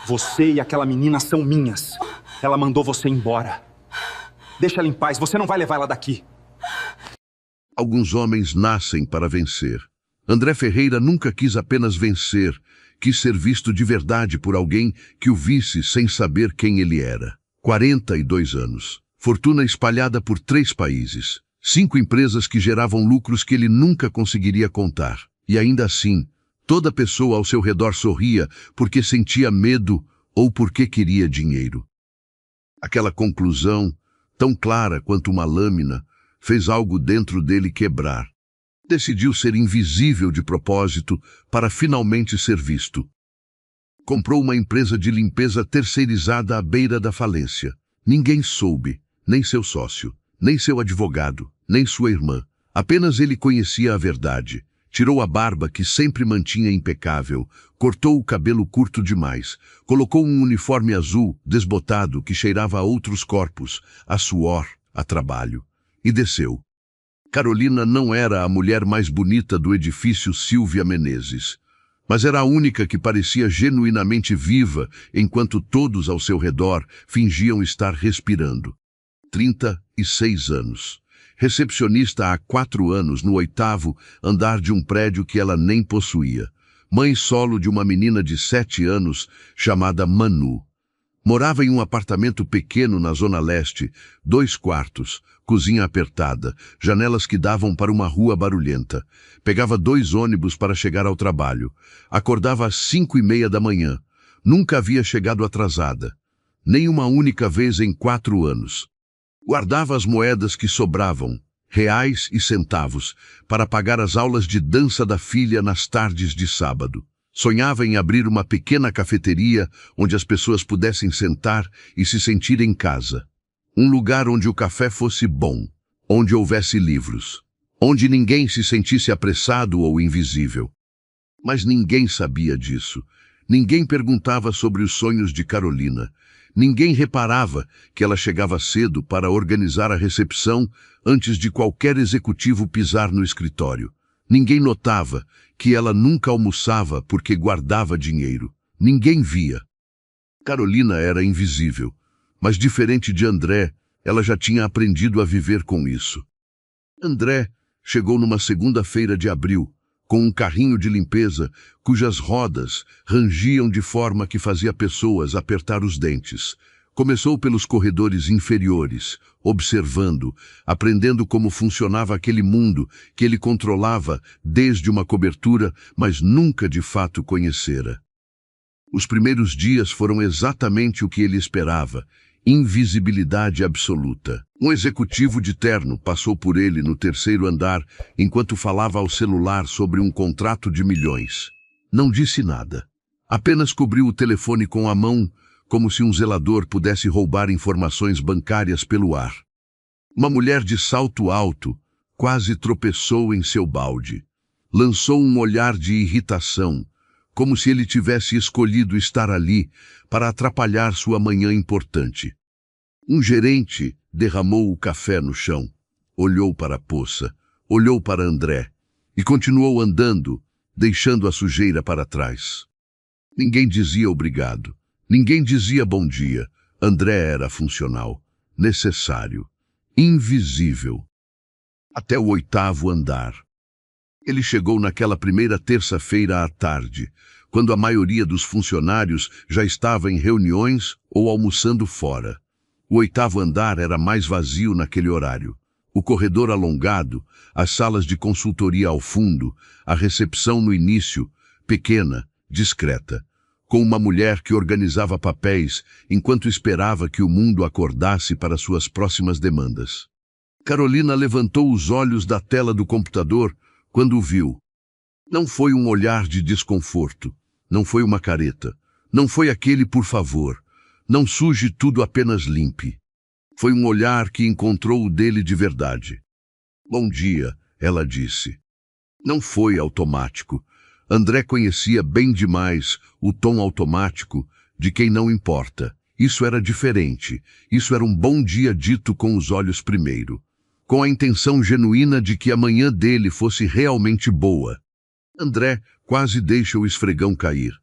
Você e aquela menina são minhas. Ela mandou você embora. Deixa ela em paz, você não vai levar ela daqui. Alguns homens nascem para vencer. André Ferreira nunca quis apenas vencer, quis ser visto de verdade por alguém que o visse sem saber quem ele era. 42 anos. Fortuna espalhada por 3 países. 5 empresas que geravam lucros que ele nunca conseguiria contar. E ainda assim, toda pessoa ao seu redor sorria porque sentia medo ou porque queria dinheiro. Aquela conclusão, tão clara quanto uma lâmina, fez algo dentro dele quebrar. Decidiu ser invisível de propósito para finalmente ser visto. Comprou uma empresa de limpeza terceirizada à beira da falência. Ninguém soube, nem seu sócio, nem seu advogado, nem sua irmã. Apenas ele conhecia a verdade. Tirou a barba que sempre mantinha impecável, cortou o cabelo curto demais, colocou um uniforme azul, desbotado, que cheirava a outros corpos, a suor, a trabalho, e desceu. Carolina não era a mulher mais bonita do edifício Silvia Menezes, mas era a única que parecia genuinamente viva, enquanto todos ao seu redor fingiam estar respirando. 36 anos. Recepcionista há 4 anos no 8º andar de um prédio que ela nem possuía. Mãe solo de uma menina de 7 anos chamada Manu. Morava em um apartamento pequeno na Zona Leste, 2 quartos, cozinha apertada, janelas que davam para uma rua barulhenta. Pegava 2 ônibus para chegar ao trabalho. Acordava às 5:30 da manhã. Nunca havia chegado atrasada. Nem uma única vez em 4 anos. Guardava as moedas que sobravam, reais e centavos, para pagar as aulas de dança da filha nas tardes de sábado. Sonhava em abrir uma pequena cafeteria onde as pessoas pudessem sentar e se sentir em casa. Um lugar onde o café fosse bom, onde houvesse livros, onde ninguém se sentisse apressado ou invisível. Mas ninguém sabia disso. Ninguém perguntava sobre os sonhos de Carolina. Ninguém reparava que ela chegava cedo para organizar a recepção antes de qualquer executivo pisar no escritório. Ninguém notava que ela nunca almoçava porque guardava dinheiro. Ninguém via. Carolina era invisível, mas diferente de André, ela já tinha aprendido a viver com isso. André chegou numa segunda-feira de abril, com um carrinho de limpeza cujas rodas rangiam de forma que fazia pessoas apertar os dentes. Começou pelos corredores inferiores, observando, aprendendo como funcionava aquele mundo que ele controlava desde uma cobertura, mas nunca de fato conhecera. Os primeiros dias foram exatamente o que ele esperava, invisibilidade absoluta. Um executivo de terno passou por ele no 3º andar enquanto falava ao celular sobre um contrato de milhões. Não disse nada. Apenas cobriu o telefone com a mão, como se um zelador pudesse roubar informações bancárias pelo ar. Uma mulher de salto alto quase tropeçou em seu balde. Lançou um olhar de irritação, como se ele tivesse escolhido estar ali para atrapalhar sua manhã importante. Um gerente derramou o café no chão, olhou para a poça, olhou para André e continuou andando, deixando a sujeira para trás. Ninguém dizia obrigado. Ninguém dizia bom dia. André era funcional, necessário, invisível. Até o 8º andar. Ele chegou naquela primeira terça-feira à tarde, quando a maioria dos funcionários já estava em reuniões ou almoçando fora. O 8º andar era mais vazio naquele horário. O corredor alongado, as salas de consultoria ao fundo, a recepção no início, pequena, discreta, com uma mulher que organizava papéis enquanto esperava que o mundo acordasse para suas próximas demandas. Carolina levantou os olhos da tela do computador quando o viu. Não foi um olhar de desconforto, não foi uma careta, não foi aquele por favor, não suje tudo, apenas limpe. Foi um olhar que encontrou o dele de verdade. Bom dia, ela disse. Não foi automático. André conhecia bem demais o tom automático de quem não importa. Isso era diferente. Isso era um bom dia dito com os olhos primeiro, com a intenção genuína de que a manhã dele fosse realmente boa. André quase deixa o esfregão cair.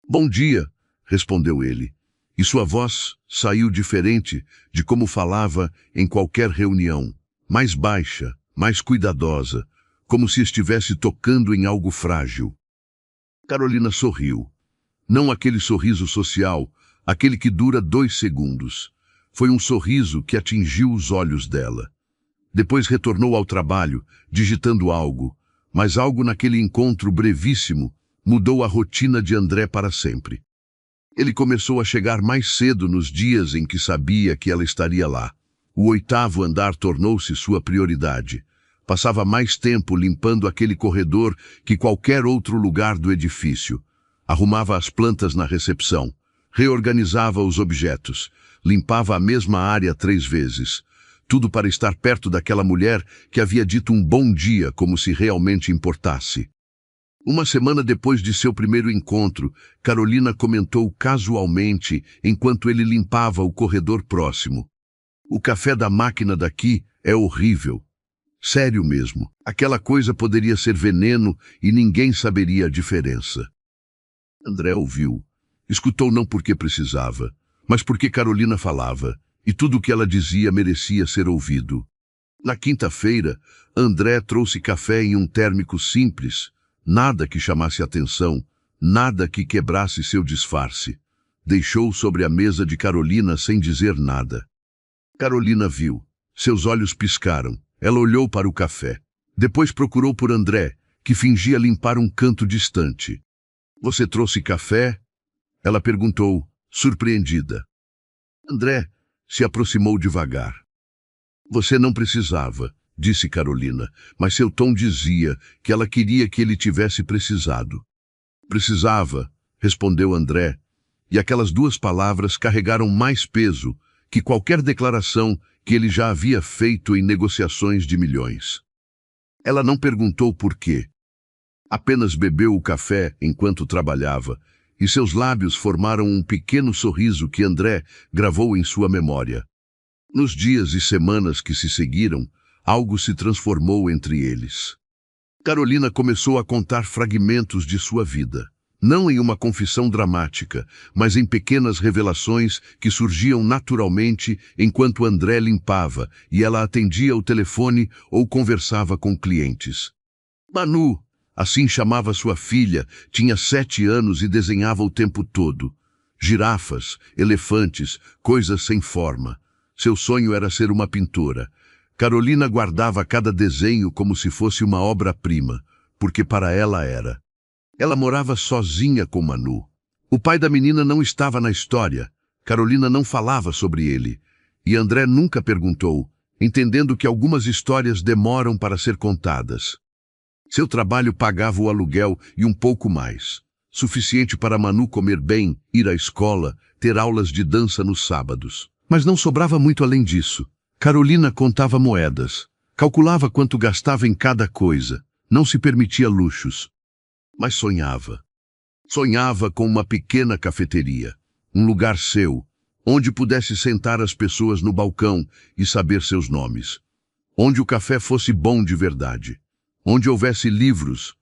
Bom dia, respondeu ele. E sua voz saiu diferente de como falava em qualquer reunião, mais baixa, mais cuidadosa, como se estivesse tocando em algo frágil. Carolina sorriu. Não aquele sorriso social, aquele que dura 2 segundos. Foi um sorriso que atingiu os olhos dela. Depois retornou ao trabalho, digitando algo, mas algo naquele encontro brevíssimo mudou a rotina de André para sempre. Ele começou a chegar mais cedo nos dias em que sabia que ela estaria lá. O 8º andar tornou-se sua prioridade. Passava mais tempo limpando aquele corredor que qualquer outro lugar do edifício. Arrumava as plantas na recepção, reorganizava os objetos, limpava a mesma área 3 vezes. Tudo para estar perto daquela mulher que havia dito um bom dia como se realmente importasse. Uma semana depois de seu primeiro encontro, Carolina comentou casualmente enquanto ele limpava o corredor próximo. O café da máquina daqui é horrível. Sério mesmo. Aquela coisa poderia ser veneno e ninguém saberia a diferença. André ouviu. Escutou não porque precisava, mas porque Carolina falava, e tudo o que ela dizia merecia ser ouvido. Na quinta-feira, André trouxe café em um térmico simples, nada que chamasse atenção, nada que quebrasse seu disfarce. Deixou sobre a mesa de Carolina sem dizer nada. Carolina viu. Seus olhos piscaram. Ela olhou para o café. Depois procurou por André, que fingia limpar um canto distante. Você trouxe café? Ela perguntou, surpreendida. André se aproximou devagar. Você não precisava, disse Carolina, mas seu tom dizia que ela queria que ele tivesse precisado. Precisava, respondeu André, e aquelas 2 palavras carregaram mais peso que qualquer declaração que ele já havia feito em negociações de milhões. Ela não perguntou por quê. Apenas bebeu o café enquanto trabalhava, e seus lábios formaram um pequeno sorriso que André gravou em sua memória. Nos dias e semanas que se seguiram, algo se transformou entre eles. Carolina começou a contar fragmentos de sua vida. Não em uma confissão dramática, mas em pequenas revelações que surgiam naturalmente enquanto André limpava e ela atendia o telefone ou conversava com clientes. Manu, assim chamava sua filha, tinha 7 anos e desenhava o tempo todo. Girafas, elefantes, coisas sem forma. Seu sonho era ser uma pintora. Carolina guardava cada desenho como se fosse uma obra-prima, porque para ela era. Ela morava sozinha com Manu. O pai da menina não estava na história. Carolina não falava sobre ele. E André nunca perguntou, entendendo que algumas histórias demoram para ser contadas. Seu trabalho pagava o aluguel e um pouco mais. Suficiente para Manu comer bem, ir à escola, ter aulas de dança nos sábados. Mas não sobrava muito além disso. Carolina contava moedas. Calculava quanto gastava em cada coisa. Não se permitia luxos. Mas sonhava. Sonhava com uma pequena cafeteria, um lugar seu, onde pudesse sentar as pessoas no balcão e saber seus nomes. Onde o café fosse bom de verdade. Onde houvesse livros,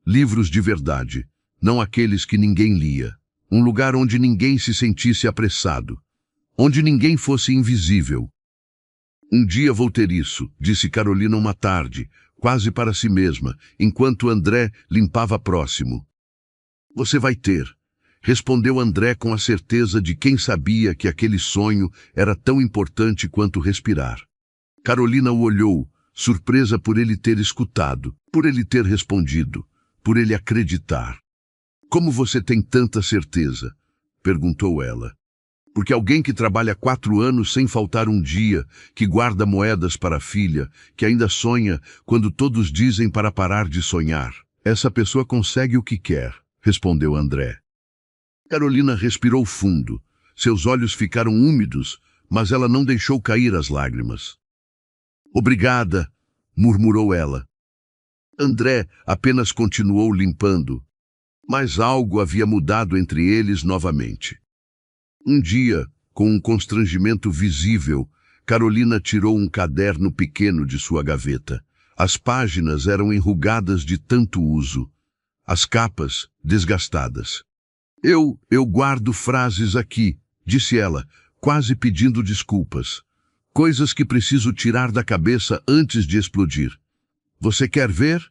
livros de verdade, não aqueles que ninguém lia. Um lugar onde ninguém se sentisse apressado. Onde ninguém fosse invisível. Um dia vou ter isso, disse Carolina uma tarde, quase para si mesma, enquanto André limpava próximo. Você vai ter, respondeu André com a certeza de quem sabia que aquele sonho era tão importante quanto respirar. Carolina o olhou, surpresa por ele ter escutado, por ele ter respondido, por ele acreditar. Como você tem tanta certeza? Perguntou ela. Porque alguém que trabalha 4 anos sem faltar um dia, que guarda moedas para a filha, que ainda sonha quando todos dizem para parar de sonhar. Essa pessoa consegue o que quer, respondeu André. Carolina respirou fundo. Seus olhos ficaram úmidos, mas ela não deixou cair as lágrimas. Obrigada, murmurou ela. André apenas continuou limpando, mas algo havia mudado entre eles novamente. Um dia, com um constrangimento visível, Carolina tirou um caderno pequeno de sua gaveta. As páginas eram enrugadas de tanto uso, as capas desgastadas. Eu guardo frases aqui, disse ela, quase pedindo desculpas. Coisas que preciso tirar da cabeça antes de explodir. Você quer ver?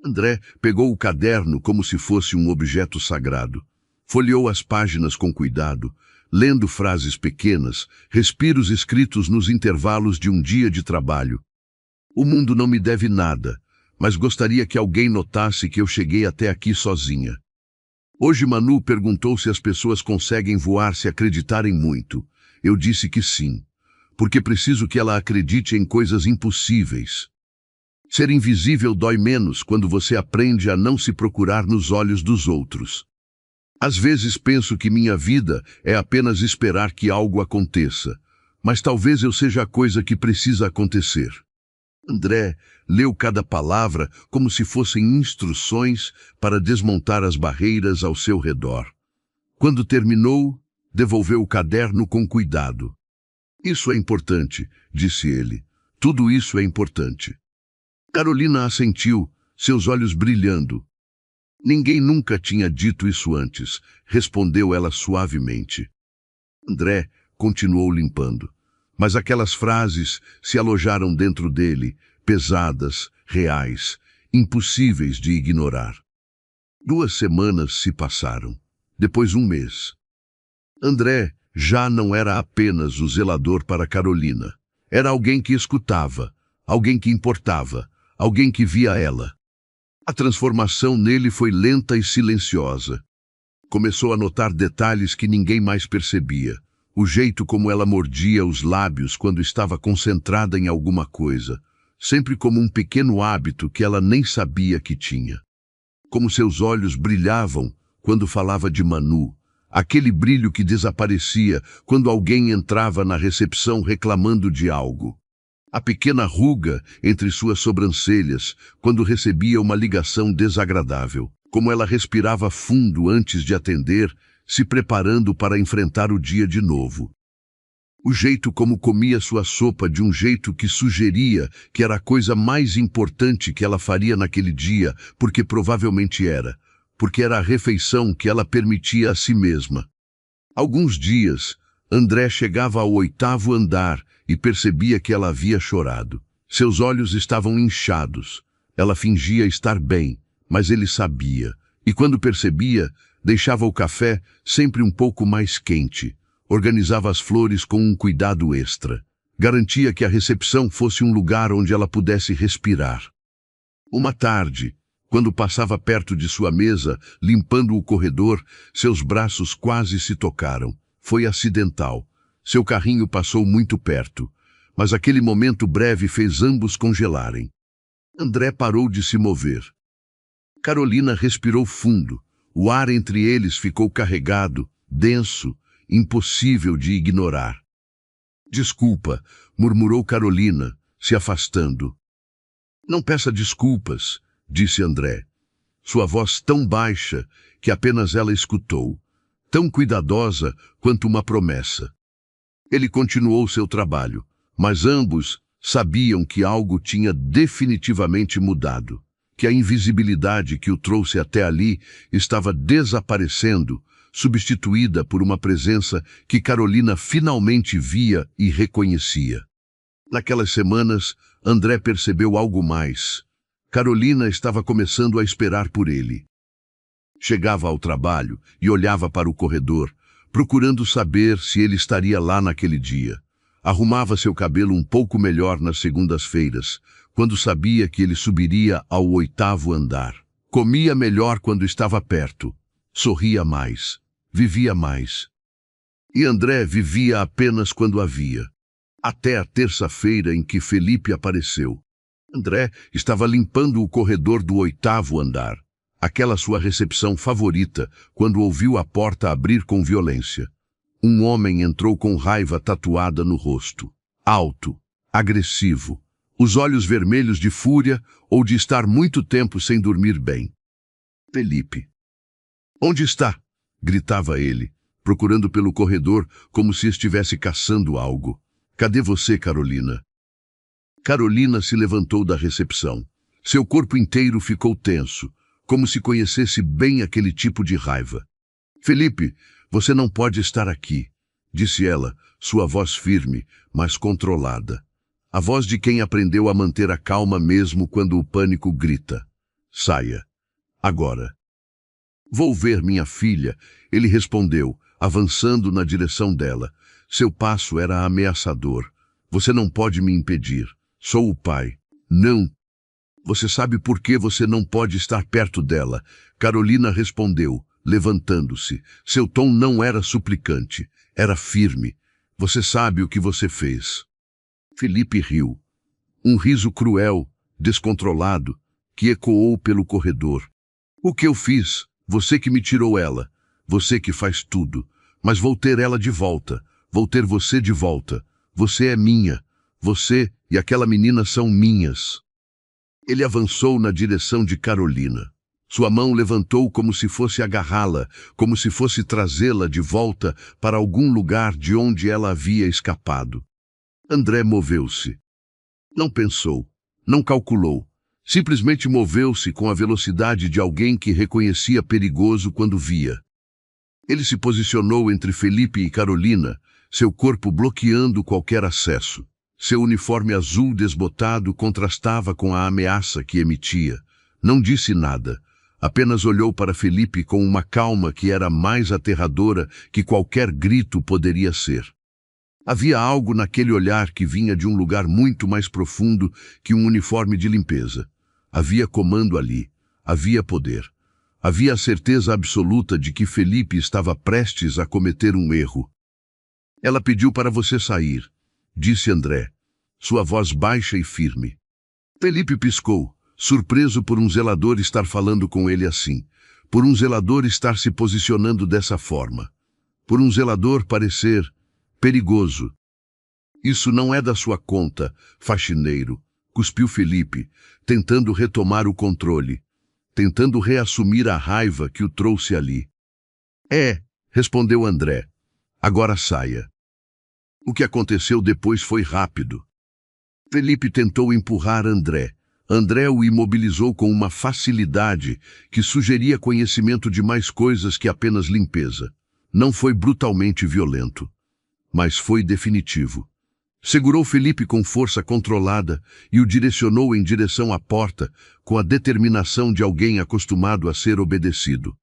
André pegou o caderno como se fosse um objeto sagrado. Folheou as páginas com cuidado, lendo frases pequenas, respiros escritos nos intervalos de um dia de trabalho. O mundo não me deve nada, mas gostaria que alguém notasse que eu cheguei até aqui sozinha. Hoje Manu perguntou se as pessoas conseguem voar se acreditarem muito. Eu disse que sim, porque preciso que ela acredite em coisas impossíveis. Ser invisível dói menos quando você aprende a não se procurar nos olhos dos outros. Às vezes penso que minha vida é apenas esperar que algo aconteça, mas talvez eu seja a coisa que precisa acontecer. André leu cada palavra como se fossem instruções para desmontar as barreiras ao seu redor. Quando terminou, devolveu o caderno com cuidado. Isso é importante, disse ele. Tudo isso é importante. Carolina assentiu, seus olhos brilhando. Ninguém nunca tinha dito isso antes, respondeu ela suavemente. André continuou limpando, mas aquelas frases se alojaram dentro dele, pesadas, reais, impossíveis de ignorar. 2 semanas se passaram, depois 1 mês. André já não era apenas o zelador para Carolina. Era alguém que escutava, alguém que importava, alguém que via ela. A transformação nele foi lenta e silenciosa. Começou a notar detalhes que ninguém mais percebia. O jeito como ela mordia os lábios quando estava concentrada em alguma coisa, sempre como um pequeno hábito que ela nem sabia que tinha. Como seus olhos brilhavam quando falava de Manu, aquele brilho que desaparecia quando alguém entrava na recepção reclamando de algo. A pequena ruga entre suas sobrancelhas quando recebia uma ligação desagradável. Como ela respirava fundo antes de atender, se preparando para enfrentar o dia de novo. O jeito como comia sua sopa de um jeito que sugeria que era a coisa mais importante que ela faria naquele dia, porque provavelmente era, porque era a refeição que ela permitia a si mesma. Alguns dias, André chegava ao 8º andar e percebia que ela havia chorado. Seus olhos estavam inchados. Ela fingia estar bem, mas ele sabia. E quando percebia, deixava o café sempre um pouco mais quente. Organizava as flores com um cuidado extra. Garantia que a recepção fosse um lugar onde ela pudesse respirar. Uma tarde, quando passava perto de sua mesa, limpando o corredor, seus braços quase se tocaram. Foi acidental. Seu carrinho passou muito perto, mas aquele momento breve fez ambos congelarem. André parou de se mover. Carolina respirou fundo. O ar entre eles ficou carregado, denso, impossível de ignorar. Desculpa, murmurou Carolina, se afastando. Não peça desculpas, disse André. Sua voz tão baixa que apenas ela escutou, tão cuidadosa quanto uma promessa. Ele continuou seu trabalho, mas ambos sabiam que algo tinha definitivamente mudado, que a invisibilidade que o trouxe até ali estava desaparecendo, substituída por uma presença que Carolina finalmente via e reconhecia. Naquelas semanas, André percebeu algo mais. Carolina estava começando a esperar por ele. Chegava ao trabalho e olhava para o corredor, procurando saber se ele estaria lá naquele dia. Arrumava seu cabelo um pouco melhor nas segundas-feiras, quando sabia que ele subiria ao 8º andar. Comia melhor quando estava perto. Sorria mais. Vivia mais. E André vivia apenas quando a via. Até a terça-feira em que Felipe apareceu. André estava limpando o corredor do 8º andar. Aquela sua recepção favorita, quando ouviu a porta abrir com violência. Um homem entrou com raiva tatuada no rosto. Alto, agressivo, os olhos vermelhos de fúria ou de estar muito tempo sem dormir bem. Felipe. Onde está? Gritava ele, procurando pelo corredor como se estivesse caçando algo. Cadê você, Carolina? Carolina se levantou da recepção. Seu corpo inteiro ficou tenso, como se conhecesse bem aquele tipo de raiva. Felipe, você não pode estar aqui, disse ela, sua voz firme, mas controlada. A voz de quem aprendeu a manter a calma mesmo quando o pânico grita. Saia. Agora. Vou ver minha filha, ele respondeu, avançando na direção dela. Seu passo era ameaçador. Você não pode me impedir. Sou o pai. Não. Você sabe por que você não pode estar perto dela? Carolina respondeu, levantando-se. Seu tom não era suplicante, era firme. Você sabe o que você fez. Felipe riu. Um riso cruel, descontrolado, que ecoou pelo corredor. O que eu fiz? Você que me tirou ela. Você que faz tudo. Mas vou ter ela de volta. Vou ter você de volta. Você é minha. Você e aquela menina são minhas. Ele avançou na direção de Carolina. Sua mão levantou como se fosse agarrá-la, como se fosse trazê-la de volta para algum lugar de onde ela havia escapado. André moveu-se. Não pensou, não calculou. Simplesmente moveu-se com a velocidade de alguém que reconhecia perigoso quando via. Ele se posicionou entre Felipe e Carolina, seu corpo bloqueando qualquer acesso. Seu uniforme azul desbotado contrastava com a ameaça que emitia. Não disse nada, apenas olhou para Felipe com uma calma que era mais aterradora que qualquer grito poderia ser. Havia algo naquele olhar que vinha de um lugar muito mais profundo que um uniforme de limpeza. Havia comando ali, havia poder. Havia a certeza absoluta de que Felipe estava prestes a cometer um erro. Ela pediu para você sair, disse André, sua voz baixa e firme. Felipe piscou, surpreso por um zelador estar falando com ele assim, por um zelador estar se posicionando dessa forma, por um zelador parecer perigoso. Isso não é da sua conta, faxineiro, cuspiu Felipe, tentando retomar o controle, tentando reassumir a raiva que o trouxe ali. É, respondeu André. Agora saia. O que aconteceu depois foi rápido. Felipe tentou empurrar André. André o imobilizou com uma facilidade que sugeria conhecimento de mais coisas que apenas limpeza. Não foi brutalmente violento, mas foi definitivo. Segurou Felipe com força controlada e o direcionou em direção à porta com a determinação de alguém acostumado a ser obedecido.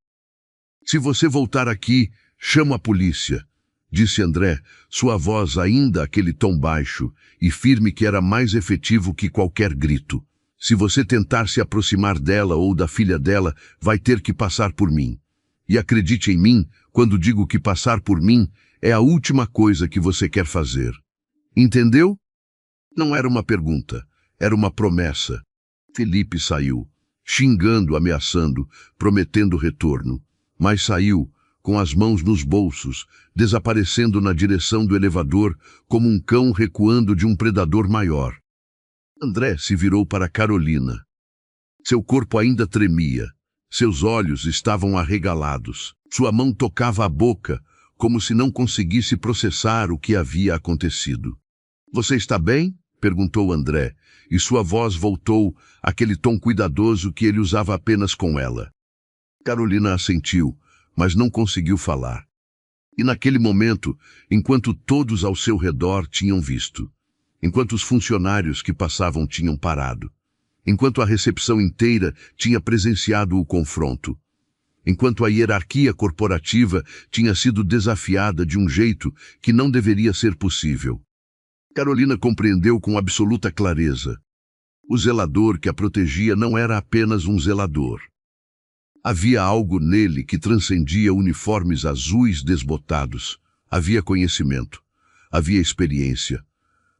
Se você voltar aqui, chamo a polícia, disse André, sua voz ainda aquele tom baixo e firme que era mais efetivo que qualquer grito. Se você tentar se aproximar dela ou da filha dela, vai ter que passar por mim. E acredite em mim, quando digo que passar por mim é a última coisa que você quer fazer. Entendeu? Não era uma pergunta, era uma promessa. Felipe saiu, xingando, ameaçando, prometendo retorno. Mas saiu, com as mãos nos bolsos, desaparecendo na direção do elevador como um cão recuando de um predador maior. André se virou para Carolina. Seu corpo ainda tremia, seus olhos estavam arregalados. Sua mão tocava a boca, como se não conseguisse processar o que havia acontecido. Você está bem? Perguntou André, e sua voz voltou àquele tom cuidadoso que ele usava apenas com ela. Carolina assentiu, mas não conseguiu falar. E naquele momento, enquanto todos ao seu redor tinham visto, enquanto os funcionários que passavam tinham parado, enquanto a recepção inteira tinha presenciado o confronto, enquanto a hierarquia corporativa tinha sido desafiada de um jeito que não deveria ser possível, Carolina compreendeu com absoluta clareza. O zelador que a protegia não era apenas um zelador. Havia algo nele que transcendia uniformes azuis desbotados. Havia conhecimento, havia experiência,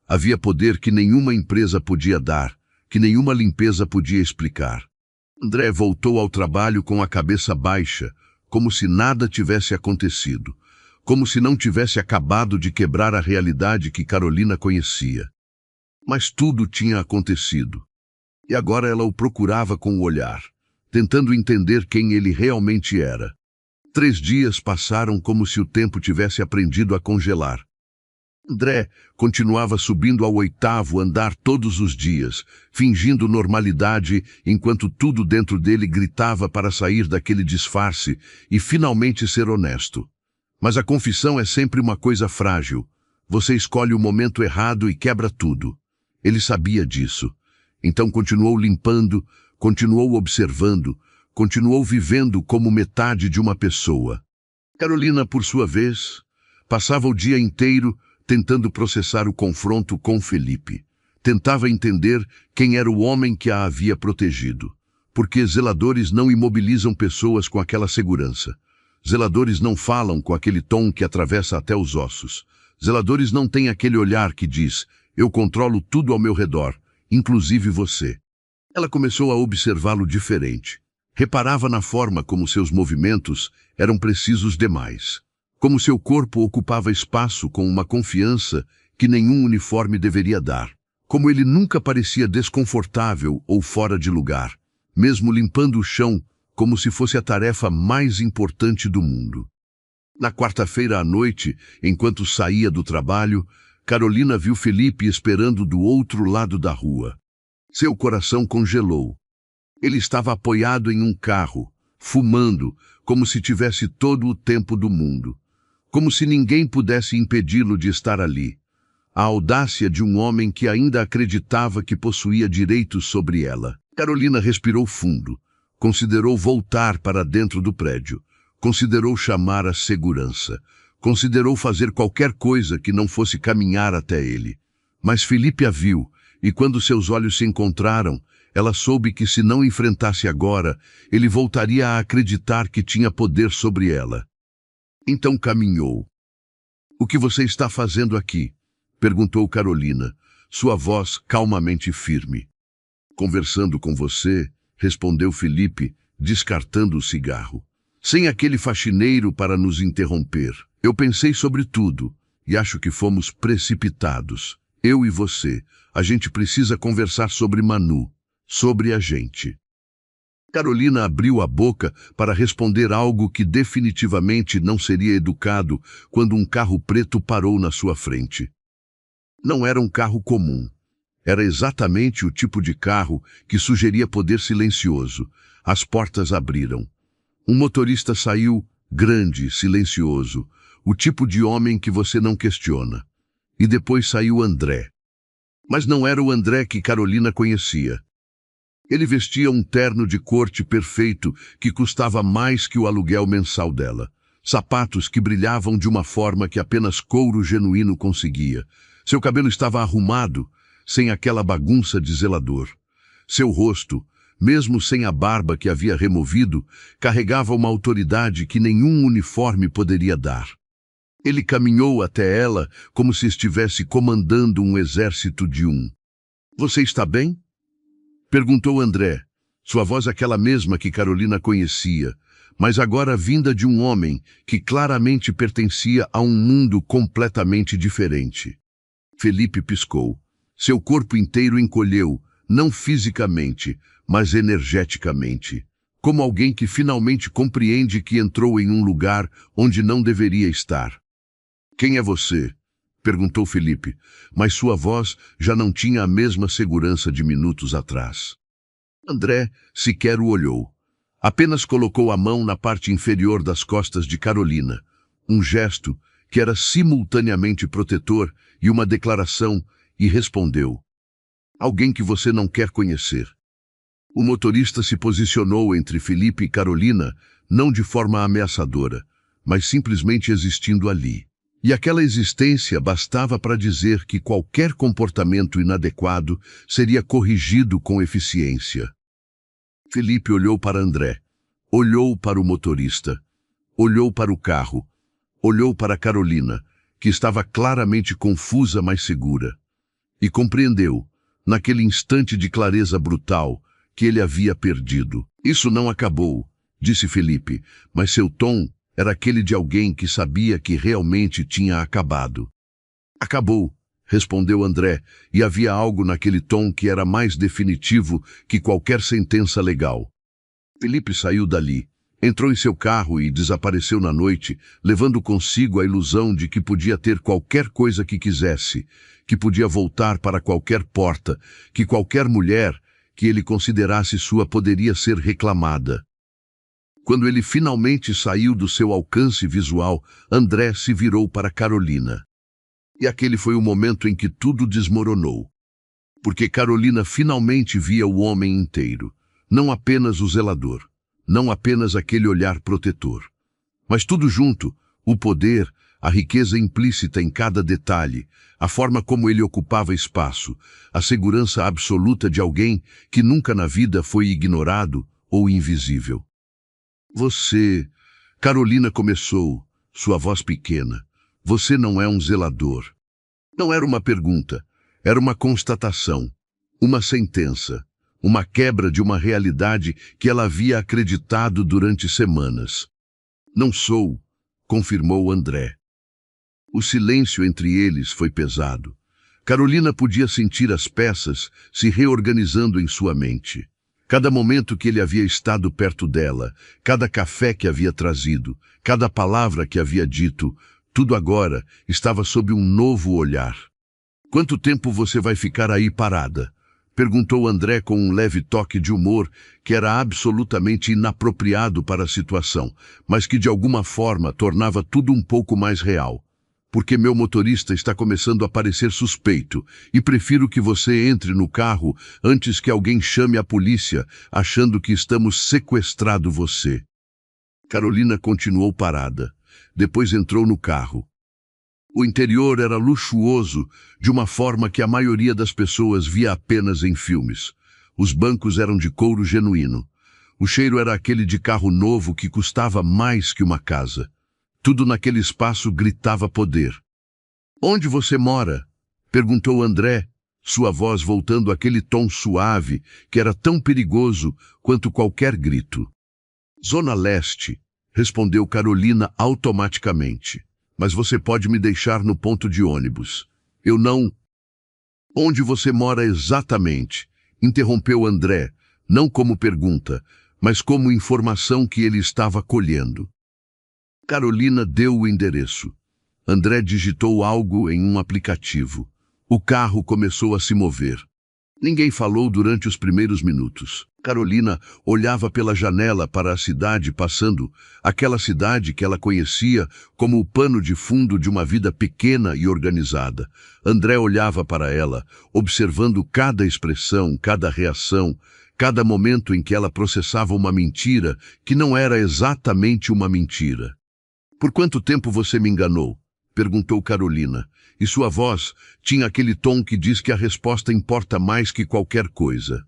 havia poder que nenhuma empresa podia dar, que nenhuma limpeza podia explicar. André voltou ao trabalho com a cabeça baixa, como se nada tivesse acontecido, como se não tivesse acabado de quebrar a realidade que Carolina conhecia. Mas tudo tinha acontecido. E agora ela o procurava com o olhar, tentando entender quem ele realmente era. 3 dias passaram como se o tempo tivesse aprendido a congelar. André continuava subindo ao 8º andar todos os dias, fingindo normalidade, enquanto tudo dentro dele gritava para sair daquele disfarce e finalmente ser honesto. Mas a confissão é sempre uma coisa frágil. Você escolhe o momento errado e quebra tudo. Ele sabia disso. Então continuou limpando, continuou observando, continuou vivendo como metade de uma pessoa. Carolina, por sua vez, passava o dia inteiro tentando processar o confronto com Felipe. Tentava entender quem era o homem que a havia protegido. Porque zeladores não imobilizam pessoas com aquela segurança. Zeladores não falam com aquele tom que atravessa até os ossos. Zeladores não têm aquele olhar que diz: eu controlo tudo ao meu redor, inclusive você. Ela começou a observá-lo diferente. Reparava na forma como seus movimentos eram precisos demais. Como seu corpo ocupava espaço com uma confiança que nenhum uniforme deveria dar. Como ele nunca parecia desconfortável ou fora de lugar, mesmo limpando o chão como se fosse a tarefa mais importante do mundo. Na quarta-feira à noite, enquanto saía do trabalho, Carolina viu Felipe esperando do outro lado da rua. Seu coração congelou. Ele estava apoiado em um carro, fumando, como se tivesse todo o tempo do mundo. Como se ninguém pudesse impedi-lo de estar ali. A audácia de um homem que ainda acreditava que possuía direitos sobre ela. Carolina respirou fundo. Considerou voltar para dentro do prédio. Considerou chamar a segurança. Considerou fazer qualquer coisa que não fosse caminhar até ele. Mas Felipe a viu, e quando seus olhos se encontraram, ela soube que se não enfrentasse agora, ele voltaria a acreditar que tinha poder sobre ela. Então caminhou. "O que você está fazendo aqui?" perguntou Carolina, sua voz calmamente firme. "Conversando com você", respondeu Felipe, descartando o cigarro. "Sem aquele faxineiro para nos interromper. Eu pensei sobre tudo, e acho que fomos precipitados. Eu e você. A gente precisa conversar sobre Manu, sobre a gente." Carolina abriu a boca para responder algo que definitivamente não seria educado quando um carro preto parou na sua frente. Não era um carro comum. Era exatamente o tipo de carro que sugeria poder silencioso. As portas abriram. Um motorista saiu, grande, silencioso, o tipo de homem que você não questiona. E depois saiu André. Mas não era o André que Carolina conhecia. Ele vestia um terno de corte perfeito que custava mais que o aluguel mensal dela. Sapatos que brilhavam de uma forma que apenas couro genuíno conseguia. Seu cabelo estava arrumado, sem aquela bagunça de zelador. Seu rosto, mesmo sem a barba que havia removido, carregava uma autoridade que nenhum uniforme poderia dar. Ele caminhou até ela como se estivesse comandando um exército de um. "Você está bem?" perguntou André, sua voz aquela mesma que Carolina conhecia, mas agora vinda de um homem que claramente pertencia a um mundo completamente diferente. Felipe piscou. Seu corpo inteiro encolheu, não fisicamente, mas energeticamente, como alguém que finalmente compreende que entrou em um lugar onde não deveria estar. "Quem é você?" perguntou Felipe, mas sua voz já não tinha a mesma segurança de minutos atrás. André sequer o olhou. Apenas colocou a mão na parte inferior das costas de Carolina, um gesto que era simultaneamente protetor e uma declaração, e respondeu: "Alguém que você não quer conhecer." O motorista se posicionou entre Felipe e Carolina, não de forma ameaçadora, mas simplesmente existindo ali. E aquela existência bastava para dizer que qualquer comportamento inadequado seria corrigido com eficiência. Felipe olhou para André, olhou para o motorista, olhou para o carro, olhou para Carolina, que estava claramente confusa, mas segura, e compreendeu, naquele instante de clareza brutal, que ele havia perdido. "Isso não acabou", disse Felipe, mas seu tom era aquele de alguém que sabia que realmente tinha acabado. "Acabou", respondeu André, e havia algo naquele tom que era mais definitivo que qualquer sentença legal. Felipe saiu dali. Entrou em seu carro e desapareceu na noite, levando consigo a ilusão de que podia ter qualquer coisa que quisesse, que podia voltar para qualquer porta, que qualquer mulher que ele considerasse sua poderia ser reclamada. Quando ele finalmente saiu do seu alcance visual, André se virou para Carolina. E aquele foi o momento em que tudo desmoronou. Porque Carolina finalmente via o homem inteiro, não apenas o zelador, não apenas aquele olhar protetor, mas tudo junto, o poder, a riqueza implícita em cada detalhe, a forma como ele ocupava espaço, a segurança absoluta de alguém que nunca na vida foi ignorado ou invisível. Você, Carolina começou, sua voz pequena, você não é um zelador. Não era uma pergunta, era uma constatação, uma sentença, uma quebra de uma realidade que ela havia acreditado durante semanas. Não sou, confirmou André. O silêncio entre eles foi pesado. Carolina podia sentir as peças se reorganizando em sua mente. Cada momento que ele havia estado perto dela, cada café que havia trazido, cada palavra que havia dito, tudo agora estava sob um novo olhar. Quanto tempo você vai ficar aí parada? Perguntou André com um leve toque de humor que era absolutamente inapropriado para a situação, mas que de alguma forma tornava tudo um pouco mais real. Porque meu motorista está começando a parecer suspeito e prefiro que você entre no carro antes que alguém chame a polícia achando que estamos sequestrando você. Carolina continuou parada. Depois entrou no carro. O interior era luxuoso de uma forma que a maioria das pessoas via apenas em filmes. Os bancos eram de couro genuíno. O cheiro era aquele de carro novo que custava mais que uma casa. Tudo naquele espaço gritava poder. Onde você mora? Perguntou André, sua voz voltando àquele tom suave que era tão perigoso quanto qualquer grito. Zona Leste, respondeu Carolina automaticamente. Mas você pode me deixar no ponto de ônibus. Eu não... Onde você mora exatamente? Interrompeu André, não como pergunta, mas como informação que ele estava colhendo. Carolina deu o endereço. André digitou algo em um aplicativo. O carro começou a se mover. Ninguém falou durante os primeiros minutos. Carolina olhava pela janela para a cidade passando, aquela cidade que ela conhecia como o pano de fundo de uma vida pequena e organizada. André olhava para ela, observando cada expressão, cada reação, cada momento em que ela processava uma mentira que não era exatamente uma mentira. Por quanto tempo você me enganou? Perguntou Carolina, e sua voz tinha aquele tom que diz que a resposta importa mais que qualquer coisa.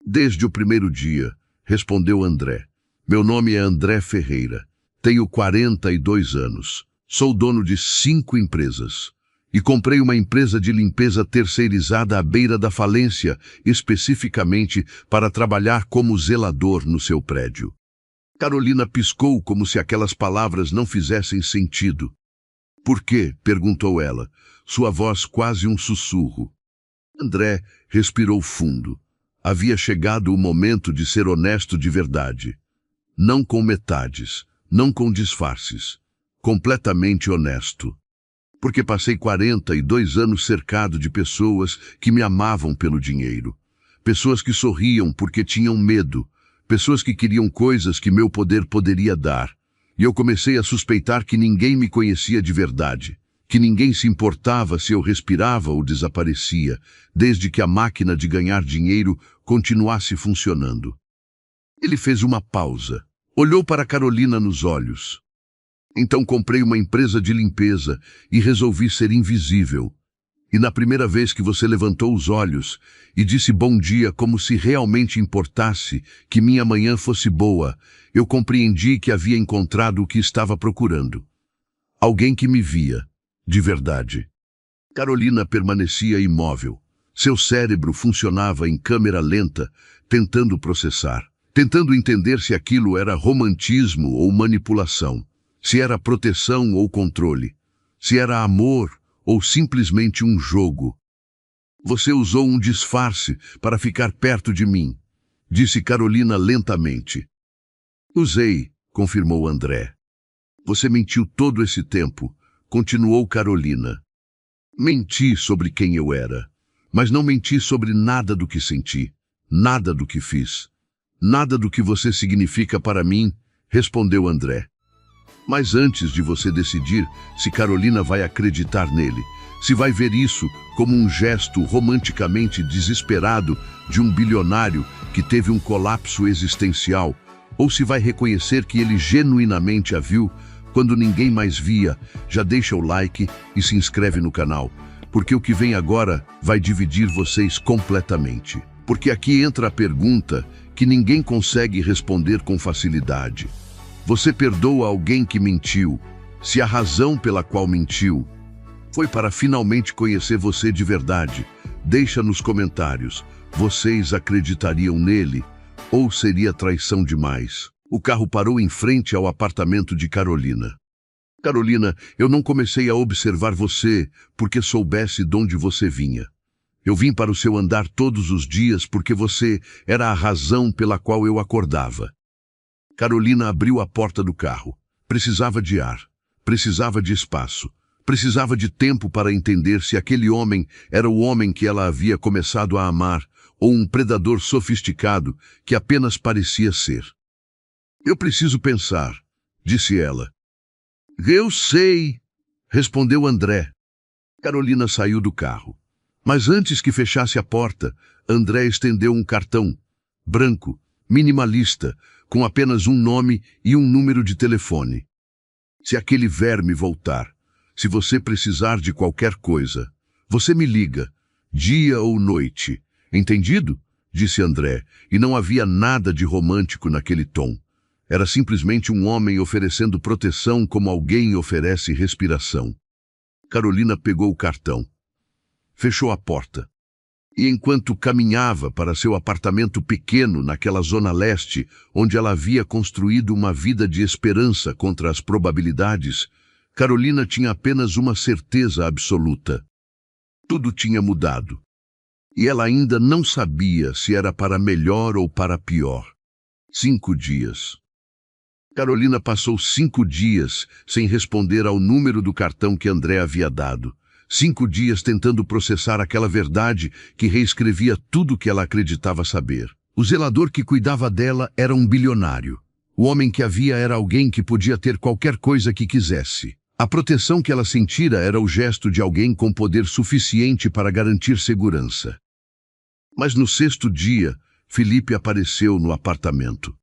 Desde o primeiro dia, respondeu André. Meu nome é André Ferreira. Tenho 42 anos. Sou dono de 5 empresas. E comprei uma empresa de limpeza terceirizada à beira da falência, especificamente para trabalhar como zelador no seu prédio. Carolina piscou como se aquelas palavras não fizessem sentido. Por quê? Perguntou ela, sua voz quase um sussurro. André respirou fundo. Havia chegado o momento de ser honesto de verdade. Não com metades, não com disfarces. Completamente honesto. Porque passei 42 anos cercado de pessoas que me amavam pelo dinheiro. Pessoas que sorriam porque tinham medo. Pessoas que queriam coisas que meu poder poderia dar. E eu comecei a suspeitar que ninguém me conhecia de verdade. Que ninguém se importava se eu respirava ou desaparecia, desde que a máquina de ganhar dinheiro continuasse funcionando. Ele fez uma pausa. Olhou para Carolina nos olhos. Então comprei uma empresa de limpeza e resolvi ser invisível. E na primeira vez que você levantou os olhos e disse bom dia como se realmente importasse que minha manhã fosse boa, eu compreendi que havia encontrado o que estava procurando. Alguém que me via, de verdade. Carolina permanecia imóvel. Seu cérebro funcionava em câmera lenta, tentando processar, tentando entender se aquilo era romantismo ou manipulação, se era proteção ou controle, se era amor ou simplesmente um jogo. Você usou um disfarce para ficar perto de mim, disse Carolina lentamente. Usei, confirmou André. Você mentiu todo esse tempo, continuou Carolina. Menti sobre quem eu era, mas não menti sobre nada do que senti, nada do que fiz, nada do que você significa para mim, respondeu André. Mas antes de você decidir se Carolina vai acreditar nele, se vai ver isso como um gesto romanticamente desesperado de um bilionário que teve um colapso existencial, ou se vai reconhecer que ele genuinamente a viu quando ninguém mais via, já deixa o like e se inscreve no canal, porque o que vem agora vai dividir vocês completamente. Porque aqui entra a pergunta que ninguém consegue responder com facilidade. Você perdoa alguém que mentiu, se a razão pela qual mentiu foi para finalmente conhecer você de verdade? Deixa nos comentários. Vocês acreditariam nele? Ou seria traição demais? O carro parou em frente ao apartamento de Carolina. Carolina, eu não comecei a observar você porque soubesse de onde você vinha. Eu vim para o seu andar todos os dias porque você era a razão pela qual eu acordava. Carolina abriu a porta do carro. Precisava de ar, precisava de espaço, precisava de tempo para entender se aquele homem era o homem que ela havia começado a amar ou um predador sofisticado que apenas parecia ser. Eu preciso pensar, disse ela. Eu sei, respondeu André. Carolina saiu do carro. Mas antes que fechasse a porta, André estendeu um cartão, branco, minimalista, com apenas um nome e um número de telefone. Se aquele verme voltar, se você precisar de qualquer coisa, você me liga, dia ou noite. Entendido? Disse André, e não havia nada de romântico naquele tom. Era simplesmente um homem oferecendo proteção como alguém oferece respiração. Carolina pegou o cartão. Fechou a porta. E enquanto caminhava para seu apartamento pequeno naquela zona leste, onde ela havia construído uma vida de esperança contra as probabilidades, Carolina tinha apenas uma certeza absoluta. Tudo tinha mudado. E ela ainda não sabia se era para melhor ou para pior. 5 dias. Carolina passou 5 dias sem responder ao número do cartão que André havia dado. 5 dias tentando processar aquela verdade que reescrevia tudo o que ela acreditava saber. O zelador que cuidava dela era um bilionário. O homem que havia era alguém que podia ter qualquer coisa que quisesse. A proteção que ela sentira era o gesto de alguém com poder suficiente para garantir segurança. Mas no 6º dia, Felipe apareceu no apartamento.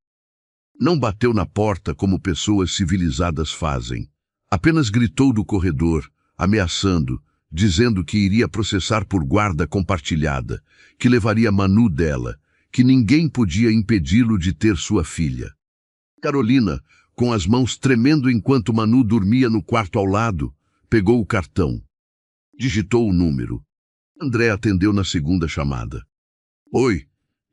Não bateu na porta como pessoas civilizadas fazem. Apenas gritou do corredor, ameaçando, dizendo que iria processar por guarda compartilhada, que levaria Manu dela, que ninguém podia impedi-lo de ter sua filha. Carolina, com as mãos tremendo enquanto Manu dormia no quarto ao lado, pegou o cartão. Digitou o número. André atendeu na 2ª chamada. Oi,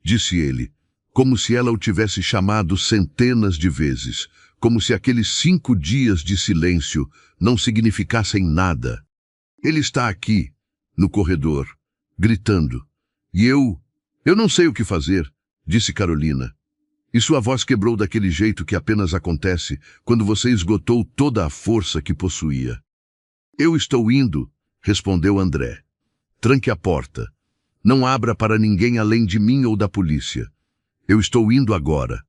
disse ele, como se ela o tivesse chamado centenas de vezes, como se aqueles 5 dias de silêncio não significassem nada. Ele está aqui, no corredor, gritando. E eu não sei o que fazer, disse Carolina. E sua voz quebrou daquele jeito que apenas acontece quando você esgotou toda a força que possuía. Eu estou indo, respondeu André. Tranque a porta. Não abra para ninguém além de mim ou da polícia. Eu estou indo agora.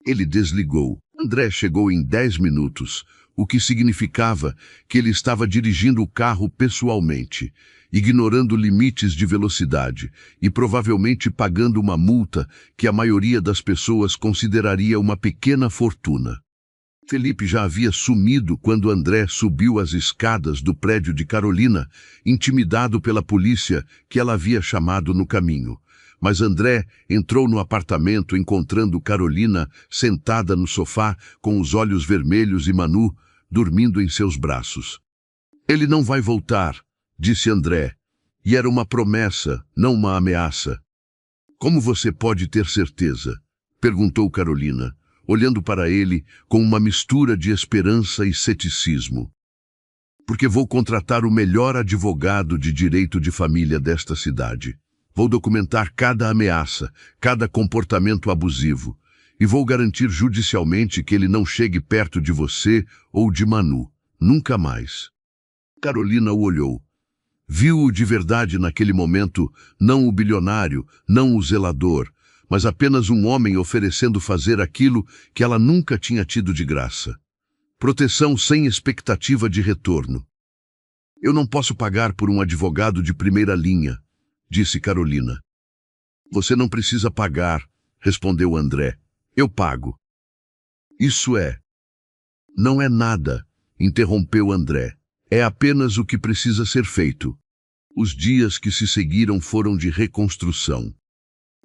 Ele desligou. André chegou em 10 minutos, o que significava que ele estava dirigindo o carro pessoalmente, ignorando limites de velocidade e provavelmente pagando uma multa que a maioria das pessoas consideraria uma pequena fortuna. Felipe já havia sumido quando André subiu as escadas do prédio de Carolina, intimidado pela polícia que ela havia chamado no caminho. Mas André entrou no apartamento encontrando Carolina sentada no sofá com os olhos vermelhos e Manu dormindo em seus braços. Ele não vai voltar, disse André, e era uma promessa, não uma ameaça. Como você pode ter certeza? Perguntou Carolina, olhando para ele com uma mistura de esperança e ceticismo. Porque vou contratar o melhor advogado de direito de família desta cidade. Vou documentar cada ameaça, cada comportamento abusivo. e vou garantir judicialmente que ele não chegue perto de você ou de Manu. Nunca mais. Carolina o olhou. Viu-o de verdade naquele momento, não o bilionário, não o zelador, mas apenas um homem oferecendo fazer aquilo que ela nunca tinha tido de graça. Proteção sem expectativa de retorno. Eu não posso pagar por um advogado de primeira linha, disse Carolina. Você não precisa pagar, respondeu André. Eu pago. Isso é. Não é nada, interrompeu André. É apenas o que precisa ser feito. Os dias que se seguiram foram de reconstrução.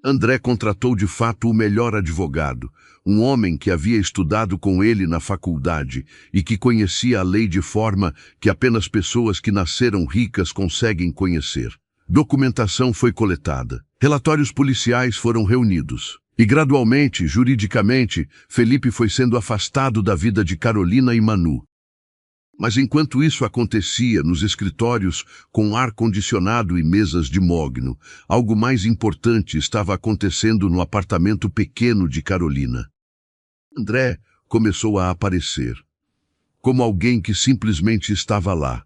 André contratou de fato o melhor advogado, um homem que havia estudado com ele na faculdade e que conhecia a lei de forma que apenas pessoas que nasceram ricas conseguem conhecer. Documentação foi coletada, relatórios policiais foram reunidos. E gradualmente, juridicamente, Felipe foi sendo afastado da vida de Carolina e Manu. Mas enquanto isso acontecia nos escritórios com ar-condicionado e mesas de mogno, algo mais importante estava acontecendo no apartamento pequeno de Carolina. André começou a aparecer, como alguém que simplesmente estava lá.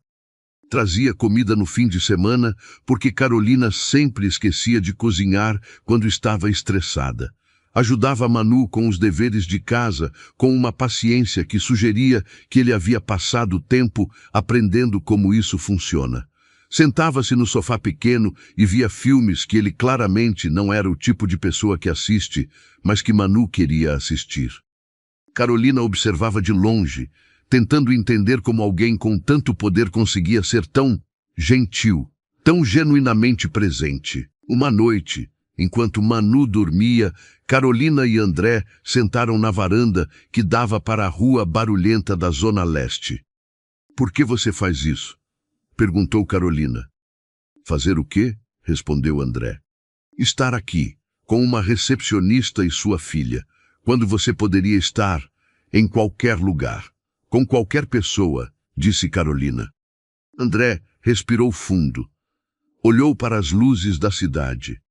Trazia comida no fim de semana porque Carolina sempre esquecia de cozinhar quando estava estressada. Ajudava Manu com os deveres de casa, com uma paciência que sugeria que ele havia passado tempo aprendendo como isso funciona. Sentava-se no sofá pequeno e via filmes que ele claramente não era o tipo de pessoa que assiste, mas que Manu queria assistir. Carolina observava de longe, tentando entender como alguém com tanto poder conseguia ser tão gentil, tão genuinamente presente. Uma noite, enquanto Manu dormia, Carolina e André sentaram na varanda que dava para a rua barulhenta da Zona Leste. Por que você faz isso? Perguntou Carolina. Fazer o quê? Respondeu André. Estar aqui, com uma recepcionista e sua filha, quando você poderia estar em qualquer lugar, com qualquer pessoa, disse Carolina. André respirou fundo. Olhou para as luzes da cidade.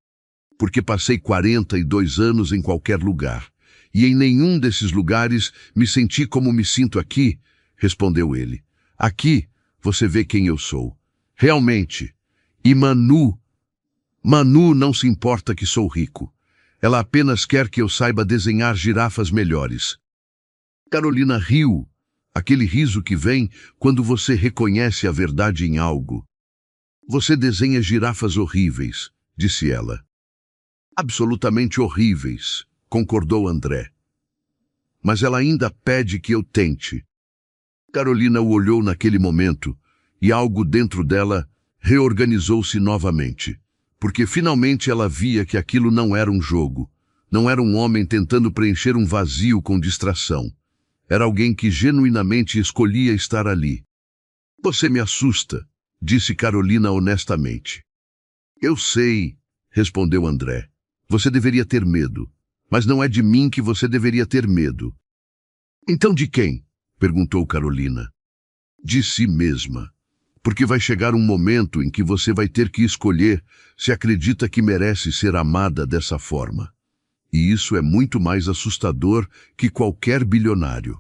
Porque passei 42 anos em qualquer lugar, e em nenhum desses lugares me senti como me sinto aqui, respondeu ele. Aqui você vê quem eu sou. Realmente. E Manu não se importa que sou rico. Ela apenas quer que eu saiba desenhar girafas melhores. Carolina riu, aquele riso que vem quando você reconhece a verdade em algo. Você desenha girafas horríveis, disse ela. Absolutamente horríveis, concordou André. Mas ela ainda pede que eu tente. Carolina o olhou naquele momento, e algo dentro dela reorganizou-se novamente, porque finalmente ela via que aquilo não era um jogo, não era um homem tentando preencher um vazio com distração. Era alguém que genuinamente escolhia estar ali. Você me assusta, disse Carolina honestamente. Eu sei, respondeu André. Você deveria ter medo, mas não é de mim que você deveria ter medo. Então de quem? Perguntou Carolina. De si mesma, porque vai chegar um momento em que você vai ter que escolher se acredita que merece ser amada dessa forma. E isso é muito mais assustador que qualquer bilionário.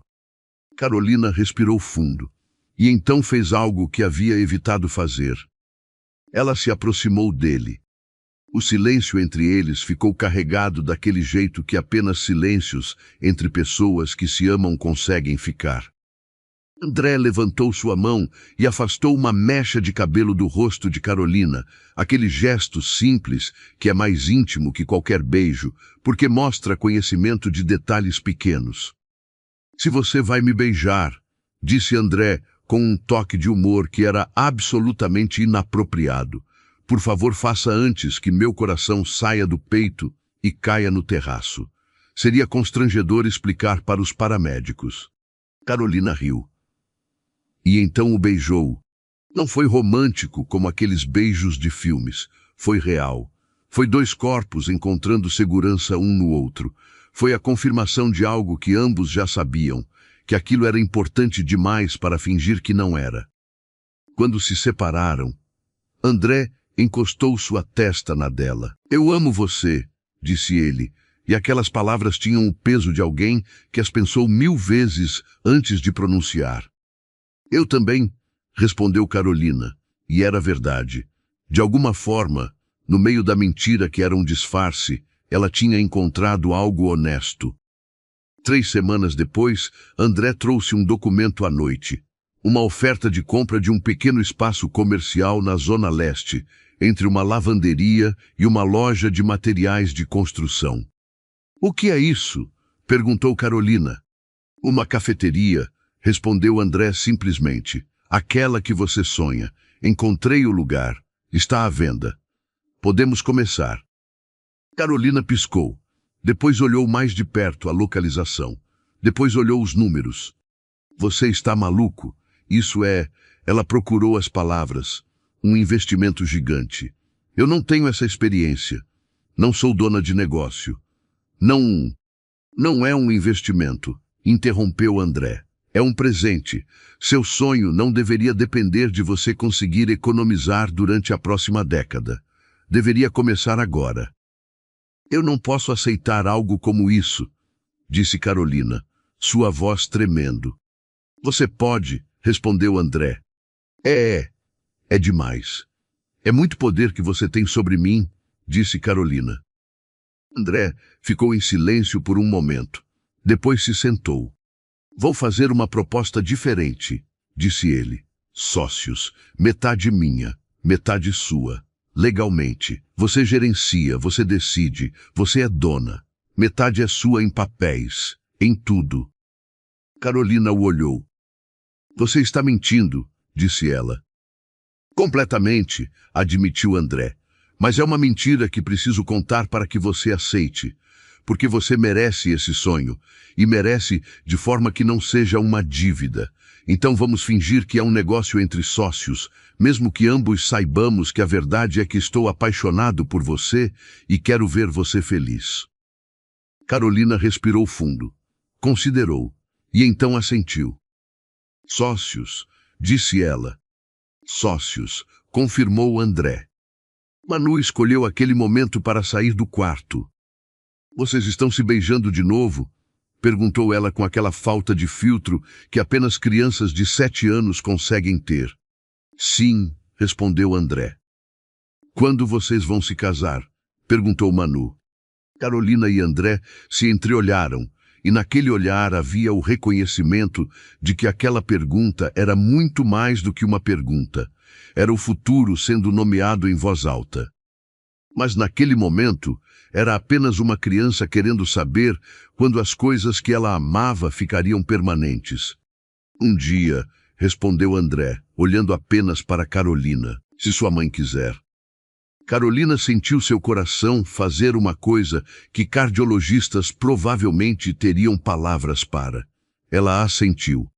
Carolina respirou fundo, e então fez algo que havia evitado fazer. Ela se aproximou dele. O silêncio entre eles ficou carregado daquele jeito que apenas silêncios entre pessoas que se amam conseguem ficar. André levantou sua mão e afastou uma mecha de cabelo do rosto de Carolina, aquele gesto simples que é mais íntimo que qualquer beijo, porque mostra conhecimento de detalhes pequenos. Se você vai me beijar, disse André com um toque de humor que era absolutamente inapropriado. Por favor, faça antes que meu coração saia do peito e caia no terraço. Seria constrangedor explicar para os paramédicos. Carolina riu. E então o beijou. Não foi romântico como aqueles beijos de filmes. Foi real. Foi dois corpos encontrando segurança um no outro. Foi a confirmação de algo que ambos já sabiam, que aquilo era importante demais para fingir que não era. Quando se separaram, André encostou sua testa na dela. Eu amo você, disse ele, e aquelas palavras tinham o peso de alguém que as pensou 1000 vezes antes de pronunciar. Eu também, respondeu Carolina, e era verdade. De alguma forma, no meio da mentira que era um disfarce, ela tinha encontrado algo honesto. 3 semanas depois, André trouxe um documento à noite. Uma oferta de compra de um pequeno espaço comercial na Zona Leste, entre uma lavanderia e uma loja de materiais de construção. O que é isso? Perguntou Carolina. Uma cafeteria, respondeu André simplesmente. Aquela que você sonha. Encontrei o lugar. Está à venda. Podemos começar. Carolina piscou. Depois olhou mais de perto a localização. Depois olhou os números. Você está maluco? Isso é... Ela procurou as palavras. Um investimento gigante. Eu não tenho essa experiência. Não sou dona de negócio. Não é um investimento, interrompeu André. É um presente. Seu sonho não deveria depender de você conseguir economizar durante a próxima década. Deveria começar agora. Eu não posso aceitar algo como isso, disse Carolina, sua voz tremendo. Você pode, respondeu André. É demais. É muito poder que você tem sobre mim, disse Carolina. André ficou em silêncio por um momento. Depois se sentou. Vou fazer uma proposta diferente, disse ele. Sócios, metade minha, metade sua. Legalmente, você gerencia, você decide, você é dona. Metade é sua em papéis, em tudo. Carolina o olhou. Você está mentindo, disse ela. Completamente, admitiu André. Mas é uma mentira que preciso contar para que você aceite. Porque você merece esse sonho. E merece de forma que não seja uma dívida. Então vamos fingir que é um negócio entre sócios, mesmo que ambos saibamos que a verdade é que estou apaixonado por você e quero ver você feliz. Carolina respirou fundo. Considerou. E então assentiu. Sócios, disse ela. Sócios, confirmou André. Manu escolheu aquele momento para sair do quarto. Vocês estão se beijando de novo? Perguntou ela com aquela falta de filtro que apenas crianças de 7 anos conseguem ter. Sim, respondeu André. Quando vocês vão se casar? Perguntou Manu. Carolina e André se entreolharam, e naquele olhar havia o reconhecimento de que aquela pergunta era muito mais do que uma pergunta. Era o futuro sendo nomeado em voz alta. Mas naquele momento, era apenas uma criança querendo saber quando as coisas que ela amava ficariam permanentes. Um dia, respondeu André, olhando apenas para Carolina, se sua mãe quiser. Carolina sentiu seu coração fazer uma coisa que cardiologistas provavelmente teriam palavras para. Ela assentiu.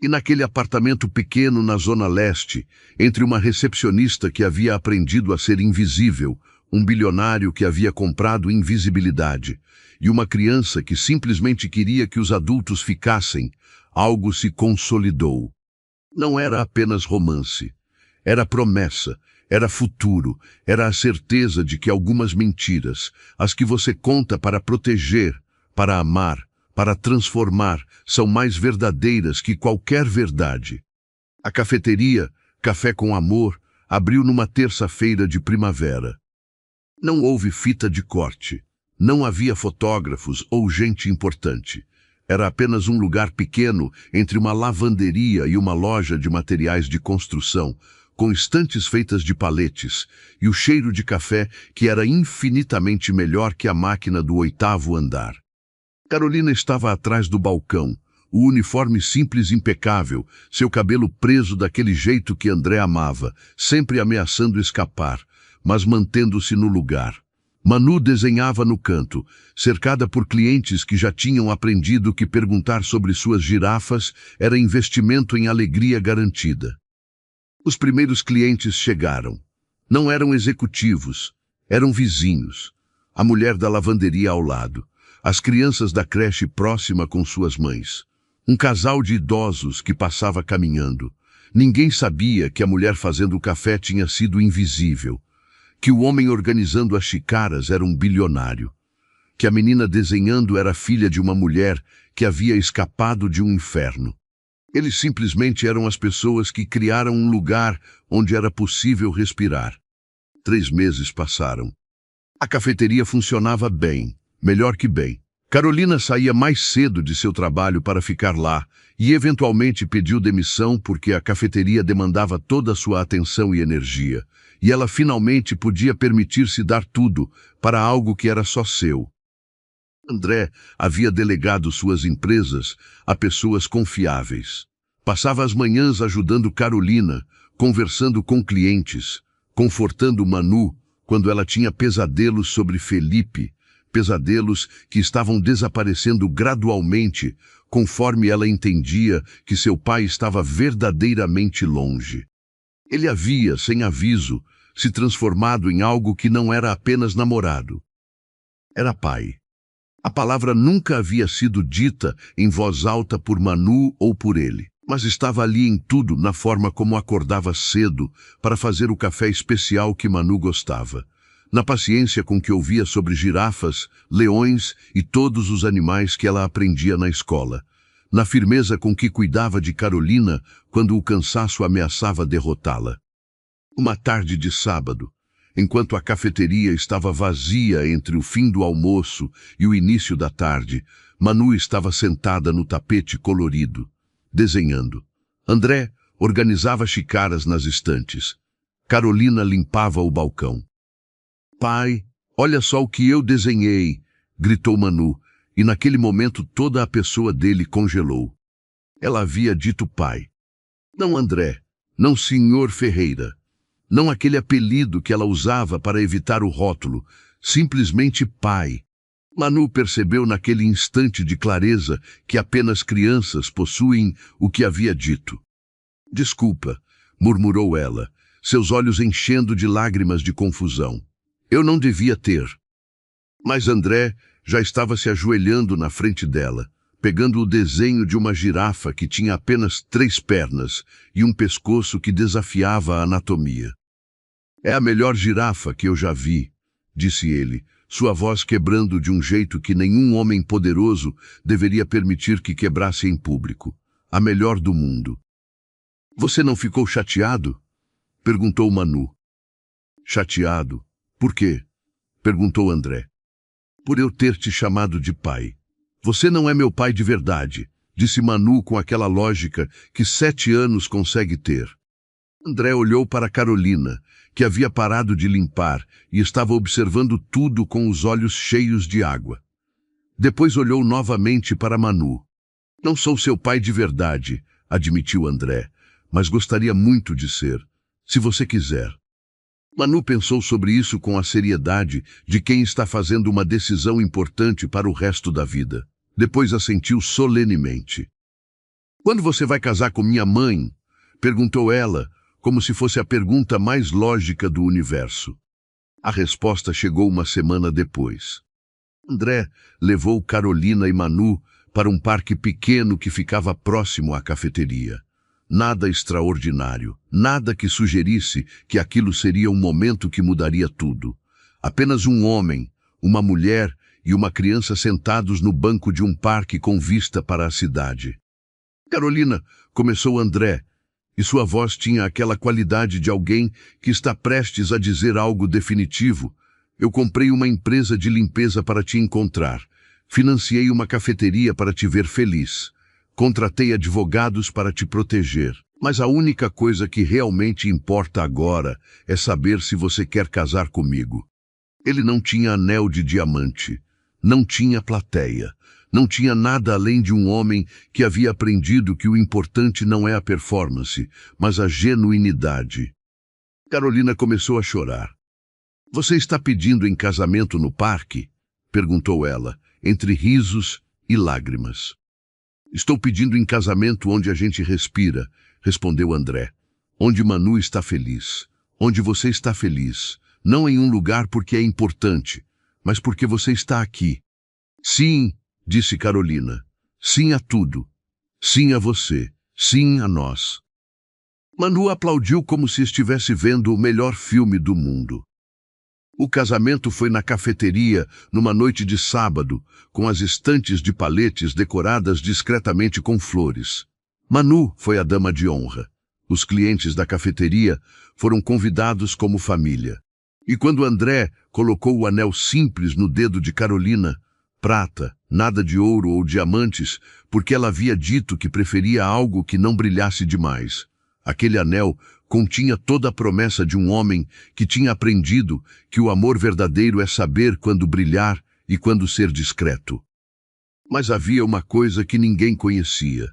E naquele apartamento pequeno na Zona Leste, entre uma recepcionista que havia aprendido a ser invisível, um bilionário que havia comprado invisibilidade, e uma criança que simplesmente queria que os adultos ficassem, algo se consolidou. Não era apenas romance. Era promessa, era futuro, era a certeza de que algumas mentiras, as que você conta para proteger, para amar, para transformar, são mais verdadeiras que qualquer verdade. A cafeteria, Café com Amor, abriu numa terça-feira de primavera. Não houve fita de corte. Não havia fotógrafos ou gente importante. Era apenas um lugar pequeno entre uma lavanderia e uma loja de materiais de construção, com estantes feitas de paletes, e o cheiro de café que era infinitamente melhor que a máquina do 8º andar. Carolina estava atrás do balcão, o uniforme simples e impecável, seu cabelo preso daquele jeito que André amava, sempre ameaçando escapar, mas mantendo-se no lugar. Manu desenhava no canto, cercada por clientes que já tinham aprendido que perguntar sobre suas girafas era investimento em alegria garantida. Os primeiros clientes chegaram. Não eram executivos, eram vizinhos. A mulher da lavanderia ao lado. As crianças da creche próxima com suas mães. Um casal de idosos que passava caminhando. Ninguém sabia que a mulher fazendo o café tinha sido invisível. Que o homem organizando as xícaras era um bilionário. que a menina desenhando era filha de uma mulher que havia escapado de um inferno. Eles simplesmente eram as pessoas que criaram um lugar onde era possível respirar. 3 meses passaram. A cafeteria funcionava bem, melhor que bem. Carolina saía mais cedo de seu trabalho para ficar lá e eventualmente pediu demissão porque a cafeteria demandava toda a sua atenção e energia, e ela finalmente podia permitir-se dar tudo para algo que era só seu. André havia delegado suas empresas a pessoas confiáveis. Passava as manhãs ajudando Carolina, conversando com clientes, confortando Manu quando ela tinha pesadelos sobre Felipe, pesadelos que estavam desaparecendo gradualmente, conforme ela entendia que seu pai estava verdadeiramente longe. Ele havia, sem aviso, se transformado em algo que não era apenas namorado. Era pai. A palavra nunca havia sido dita em voz alta por Manu ou por ele, mas estava ali em tudo, na forma como acordava cedo para fazer o café especial que Manu gostava, na paciência com que ouvia sobre girafas, leões e todos os animais que ela aprendia na escola, na firmeza com que cuidava de Carolina quando o cansaço ameaçava derrotá-la. Uma tarde de sábado, enquanto a cafeteria estava vazia entre o fim do almoço e o início da tarde, Manu estava sentada no tapete colorido, desenhando. André organizava xícaras nas estantes. Carolina limpava o balcão. "Pai, olha só o que eu desenhei", gritou Manu, e naquele momento toda a pessoa dele congelou. Ela havia dito pai. Não André, não senhor Ferreira. Não aquele apelido que ela usava para evitar o rótulo, simplesmente pai. Manu percebeu naquele instante de clareza que apenas crianças possuem o que havia dito. "Desculpa", murmurou ela, seus olhos enchendo de lágrimas de confusão. "Eu não devia ter." Mas André já estava se ajoelhando na frente dela, pegando o desenho de uma girafa que tinha apenas 3 pernas e um pescoço que desafiava a anatomia. "É a melhor girafa que eu já vi", disse ele, sua voz quebrando de um jeito que nenhum homem poderoso deveria permitir que quebrasse em público. "A melhor do mundo." "Você não ficou chateado?" perguntou Manu. "Chateado? Por quê?" perguntou André. "Por eu ter te chamado de pai." "Você não é meu pai de verdade", disse Manu com aquela lógica que 7 anos consegue ter. André olhou para Carolina, que havia parado de limpar e estava observando tudo com os olhos cheios de água. Depois olhou novamente para Manu. "Não sou seu pai de verdade", admitiu André, "mas gostaria muito de ser, se você quiser." Manu pensou sobre isso com a seriedade de quem está fazendo uma decisão importante para o resto da vida. Depois assentiu solenemente. "Quando você vai casar com minha mãe?" perguntou ela, como se fosse a pergunta mais lógica do universo. A resposta chegou uma semana depois. André levou Carolina e Manu para um parque pequeno que ficava próximo à cafeteria. Nada extraordinário, nada que sugerisse que aquilo seria um momento que mudaria tudo. Apenas um homem, uma mulher e uma criança sentados no banco de um parque com vista para a cidade. "Carolina", começou André, e sua voz tinha aquela qualidade de alguém que está prestes a dizer algo definitivo. "Eu comprei uma empresa de limpeza para te encontrar. Financiei uma cafeteria para te ver feliz. Contratei advogados para te proteger. Mas a única coisa que realmente importa agora é saber se você quer casar comigo." Ele não tinha anel de diamante, não tinha plateia, não tinha nada além de um homem que havia aprendido que o importante não é a performance, mas a genuinidade. Carolina começou a chorar. "Você está pedindo em casamento no parque?" perguntou ela, entre risos e lágrimas. "Estou pedindo em casamento onde a gente respira", respondeu André. "Onde Manu está feliz, onde você está feliz, não em um lugar porque é importante, mas porque você está aqui." "Sim", disse Carolina. "Sim a tudo. Sim a você. Sim a nós." Manu aplaudiu como se estivesse vendo o melhor filme do mundo. O casamento foi na cafeteria, numa noite de sábado, com as estantes de paletes decoradas discretamente com flores. Manu foi a dama de honra. Os clientes da cafeteria foram convidados como família. E quando André colocou o anel simples no dedo de Carolina, prata, nada de ouro ou diamantes, porque ela havia dito que preferia algo que não brilhasse demais. Aquele anel continha toda a promessa de um homem que tinha aprendido que o amor verdadeiro é saber quando brilhar e quando ser discreto. Mas havia uma coisa que ninguém conhecia.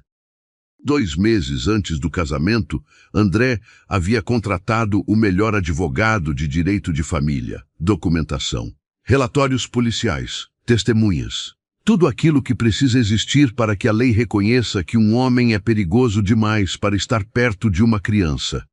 2 meses antes do casamento, André havia contratado o melhor advogado de direito de família, documentação, relatórios policiais, testemunhas. Tudo aquilo que precisa existir para que a lei reconheça que um homem é perigoso demais para estar perto de uma criança.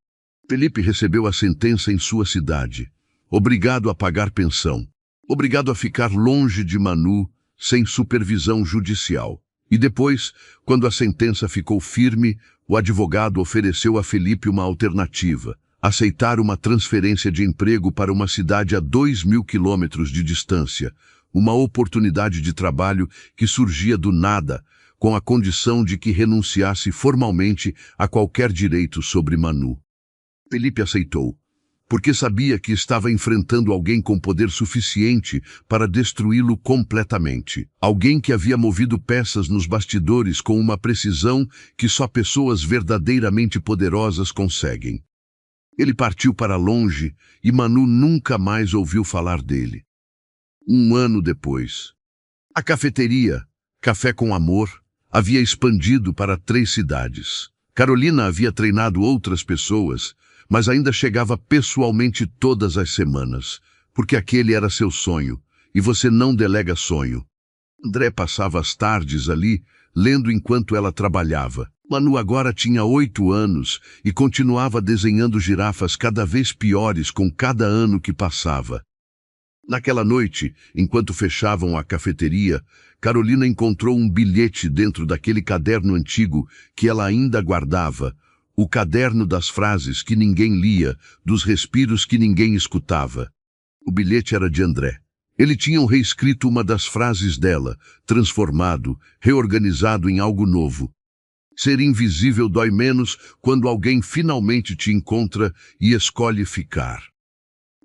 Felipe recebeu a sentença em sua cidade. Obrigado a pagar pensão. Obrigado a ficar longe de Manu, sem supervisão judicial. E depois, quando a sentença ficou firme, o advogado ofereceu a Felipe uma alternativa: aceitar uma transferência de emprego para uma cidade a 2.000 quilômetros de distância, uma oportunidade de trabalho que surgia do nada, com a condição de que renunciasse formalmente a qualquer direito sobre Manu. Felipe aceitou, porque sabia que estava enfrentando alguém com poder suficiente para destruí-lo completamente. Alguém que havia movido peças nos bastidores com uma precisão que só pessoas verdadeiramente poderosas conseguem. Ele partiu para longe e Manu nunca mais ouviu falar dele. 1 ano depois, a cafeteria, Café com Amor, havia expandido para 3 cidades. Carolina havia treinado outras pessoas, mas ainda chegava pessoalmente todas as semanas, porque aquele era seu sonho, e você não delega sonho. André passava as tardes ali, lendo enquanto ela trabalhava. Manu agora tinha 8 anos e continuava desenhando girafas cada vez piores com cada ano que passava. Naquela noite, enquanto fechavam a cafeteria, Carolina encontrou um bilhete dentro daquele caderno antigo que ela ainda guardava, o caderno das frases que ninguém lia, dos respiros que ninguém escutava. O bilhete era de André. Ele tinha reescrito uma das frases dela, transformado, reorganizado em algo novo. Ser invisível dói menos quando alguém finalmente te encontra e escolhe ficar.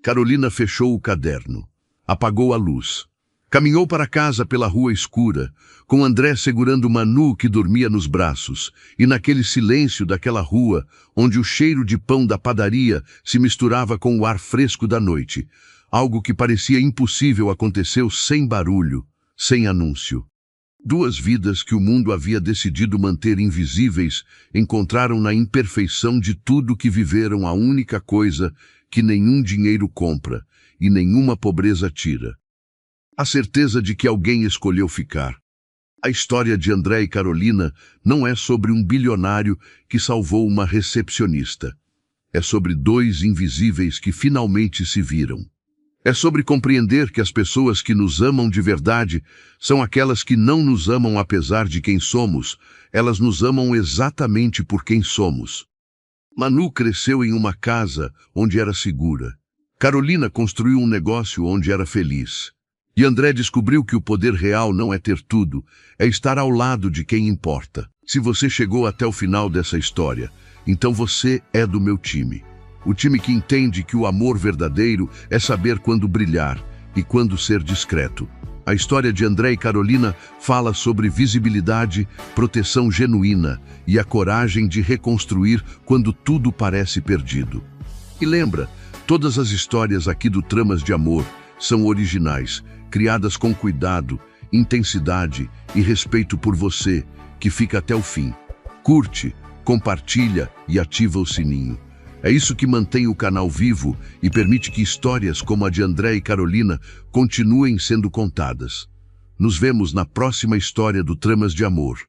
Carolina fechou o caderno. Apagou a luz. Caminhou para casa pela rua escura, com André segurando Manu que dormia nos braços, e naquele silêncio daquela rua, onde o cheiro de pão da padaria se misturava com o ar fresco da noite, algo que parecia impossível aconteceu sem barulho, sem anúncio. 2 vidas que o mundo havia decidido manter invisíveis encontraram na imperfeição de tudo que viveram a única coisa que nenhum dinheiro compra e nenhuma pobreza tira: a certeza de que alguém escolheu ficar. A história de André e Carolina não é sobre um bilionário que salvou uma recepcionista. É sobre 2 invisíveis que finalmente se viram. É sobre compreender que as pessoas que nos amam de verdade são aquelas que não nos amam apesar de quem somos, elas nos amam exatamente por quem somos. Manu cresceu em uma casa onde era segura. Carolina construiu um negócio onde era feliz. E André descobriu que o poder real não é ter tudo, é estar ao lado de quem importa. Se você chegou até o final dessa história, então você é do meu time. O time que entende que o amor verdadeiro é saber quando brilhar e quando ser discreto. A história de André e Carolina fala sobre visibilidade, proteção genuína e a coragem de reconstruir quando tudo parece perdido. E lembra, todas as histórias aqui do Tramas de Amor são originais, criadas com cuidado, intensidade e respeito por você, que fica até o fim. Curte, compartilha e ativa o sininho. É isso que mantém o canal vivo e permite que histórias como a de André e Carolina continuem sendo contadas. Nos vemos na próxima história do Tramas de Amor.